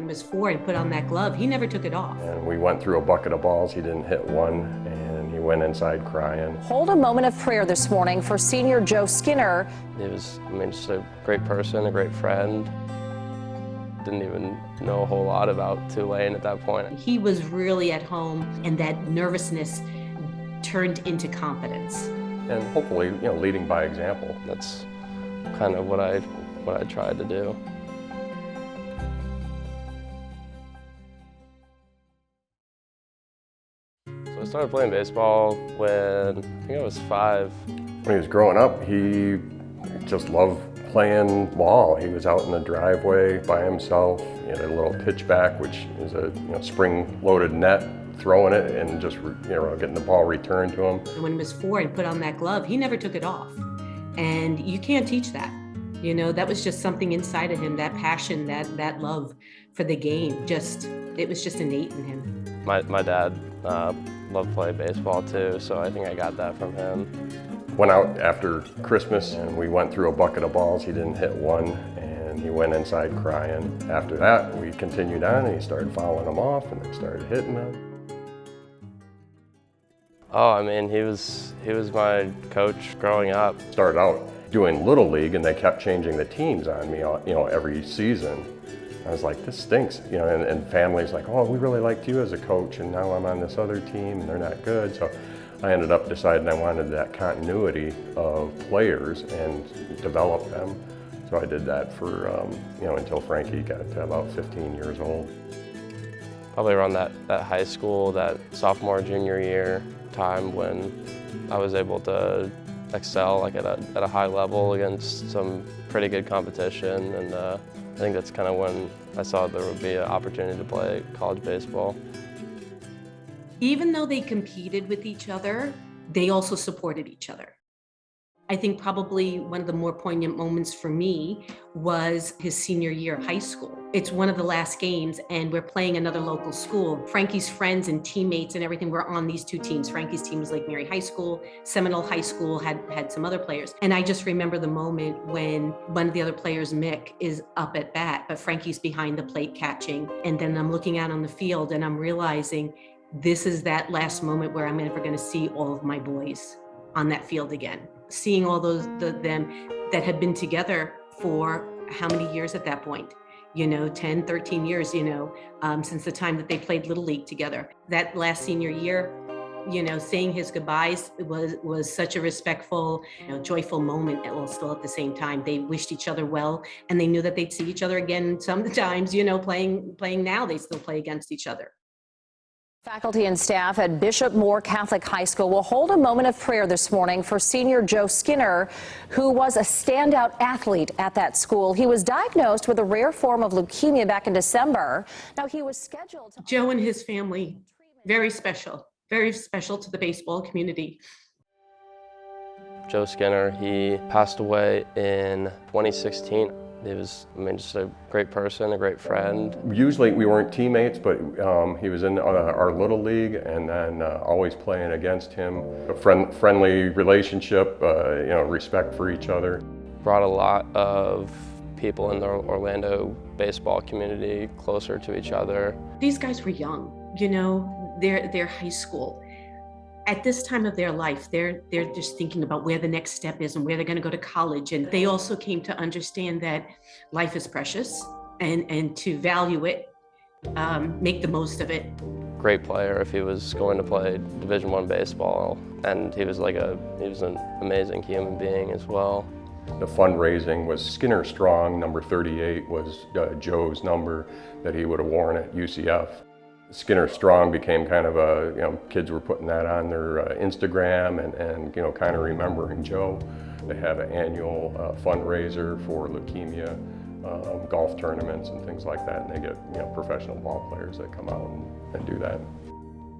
When he was 4 and put on that glove, he never took it off. And we went through a bucket of balls. He didn't hit one, and he went inside crying. Hold a moment of prayer this morning for senior Joe Skinner. He was, just a great person, a great friend. Didn't even know a whole lot about Tulane at that point. He was really at home, and that nervousness turned into confidence. And hopefully, leading by example. That's kind of what I tried to do. So I started playing baseball when I think I was 5. When he was growing up, he just loved playing ball. He was out in the driveway by himself. He had a little pitchback, which is a spring-loaded net, throwing it and just getting the ball returned to him. When he was 4 and put on that glove, he never took it off. And you can't teach that. That was just something inside of him, that passion, that love for the game. It was just innate in him. My dad loved playing baseball too, so I think I got that from him. Went out after Christmas and we went through a bucket of balls. He didn't hit one, and he went inside crying. After that, we continued on and he started fouling them off and then started hitting them. Oh, he was my coach growing up. Started out doing Little League and they kept changing the teams on me, every season. I was like, this stinks, and family's like, oh, we really liked you as a coach and now I'm on this other team and they're not good. So I ended up deciding I wanted that continuity of players and develop them. So I did that for, until Frankie got to about 15 years old. Probably around that high school, that sophomore, junior year time when I was able to excel at a high level against some pretty good competition, and I think that's kind of when I saw there would be an opportunity to play college baseball. Even though they competed with each other, they also supported each other. I think probably one of the more poignant moments for me was his senior year of high school. It's one of the last games and we're playing another local school. Frankie's friends and teammates and everything were on these two teams. Frankie's team was Lake Mary High School, Seminole High School had some other players. And I just remember the moment when one of the other players, Mick, is up at bat, but Frankie's behind the plate catching. And then I'm looking out on the field and I'm realizing this is that last moment where I'm never gonna see all of my boys on that field again. Seeing all them that had been together for how many years at that point? 10, 13 years, since the time that they played Little League together. That last senior year, saying his goodbyes was such a respectful, joyful moment, while still at the same time. They wished each other well, and they knew that they'd see each other again sometimes, playing now, they still play against each other. Faculty and staff at Bishop Moore Catholic High School will hold a moment of prayer this morning for senior Joe Skinner, who was a standout athlete at that school. He was diagnosed with a rare form of leukemia back in December. Now, he was scheduled to... Joe and his family, very special to the baseball community. Joe Skinner, he passed away in 2016. He was, just a great person, a great friend. Usually we weren't teammates, but he was in our Little League, and then always playing against him. A friendly relationship, respect for each other. Brought a lot of people in the Orlando baseball community closer to each other. These guys were young, they're high school. At this time of their life, they're just thinking about where the next step is and where they're going to go to college. And they also came to understand that life is precious and to value it, make the most of it. Great player if he was going to play Division I baseball, and he was an amazing human being as well. The fundraising was Skinner Strong, number 38 was Joe's number that he would have worn at UCF. Skinner Strong became kind of a, kids were putting that on their Instagram and kind of remembering Joe. They have an annual fundraiser for leukemia, golf tournaments and things like that, and they get professional ball players that come out and do that.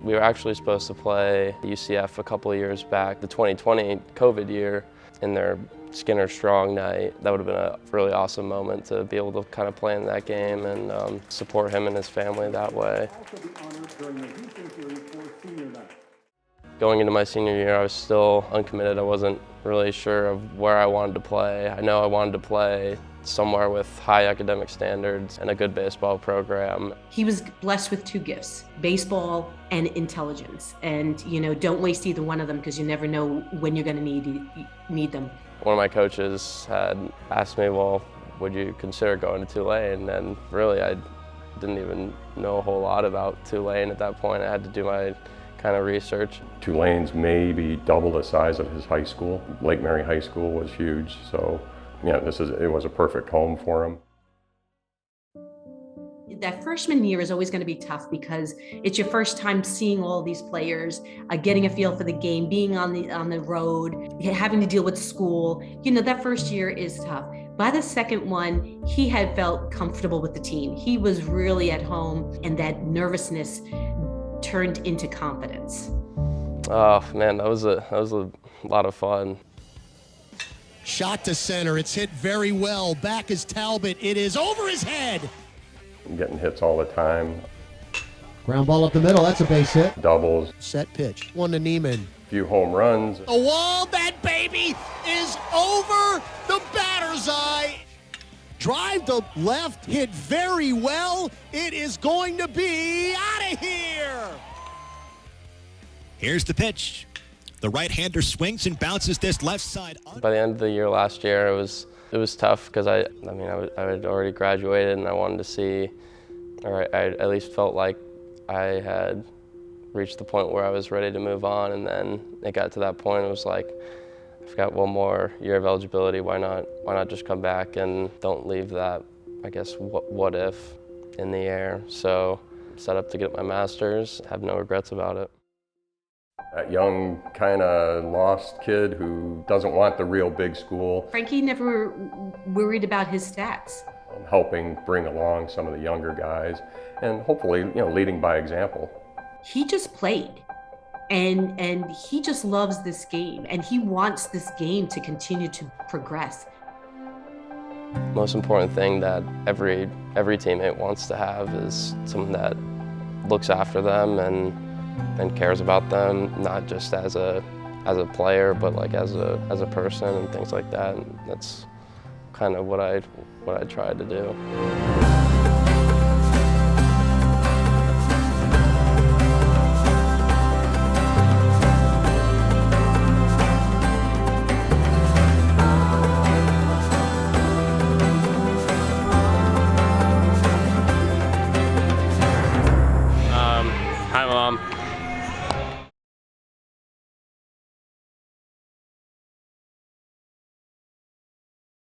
We were actually supposed to play UCF a couple of years back, the 2020 COVID year, in their Skinner Strong night. That would have been a really awesome moment to be able to kind of play in that game and support him and his family that way. Going into my senior year, I was still uncommitted. I wasn't really sure of where I wanted to play. I know I wanted to play somewhere with high academic standards and a good baseball program. He was blessed with two gifts, baseball and intelligence. And, don't waste either one of them because you never know when you're going to need them. One of my coaches had asked me, well, would you consider going to Tulane? And really, I didn't even know a whole lot about Tulane at that point. I had to do my kind of research. Tulane's maybe double the size of his high school. Lake Mary High School was huge, so it was a perfect home for him. That freshman year is always going to be tough because it's your first time seeing all these players, getting a feel for the game, being on the road, having to deal with school. That first year is tough. By the second one, he had felt comfortable with the team. He was really at home, and that nervousness turned into confidence. Oh man, that was a lot of fun. Shot to center, it's hit very well. Back is Talbot, it is over his head. Getting hits all the time. Ground ball up the middle, that's a base hit. Doubles. Set pitch, one to Niemann. Few home runs. A wall, that baby is over the batter's eye. Drive to left, hit very well. It is going to be out of here. Here's the pitch. The right-hander swings and bounces this left side. By the end of the year last year, it was tough because I had already graduated and I wanted to see, or I at least felt like I had reached the point where I was ready to move on, and then it got to that point. It was like, I've got one more year of eligibility. Why not just come back and don't leave that, I guess, what if in the air. So set up to get my master's. Have no regrets about it. That young, kind of lost kid who doesn't want the real big school. Frankie never worried about his stats. Helping bring along some of the younger guys and hopefully, leading by example. He just played. And he just loves this game, and he wants this game to continue to progress. Most important thing that every teammate wants to have is someone that looks after them and cares about them, not just as a player, but like as a person and things like that. And that's kind of what I tried to do.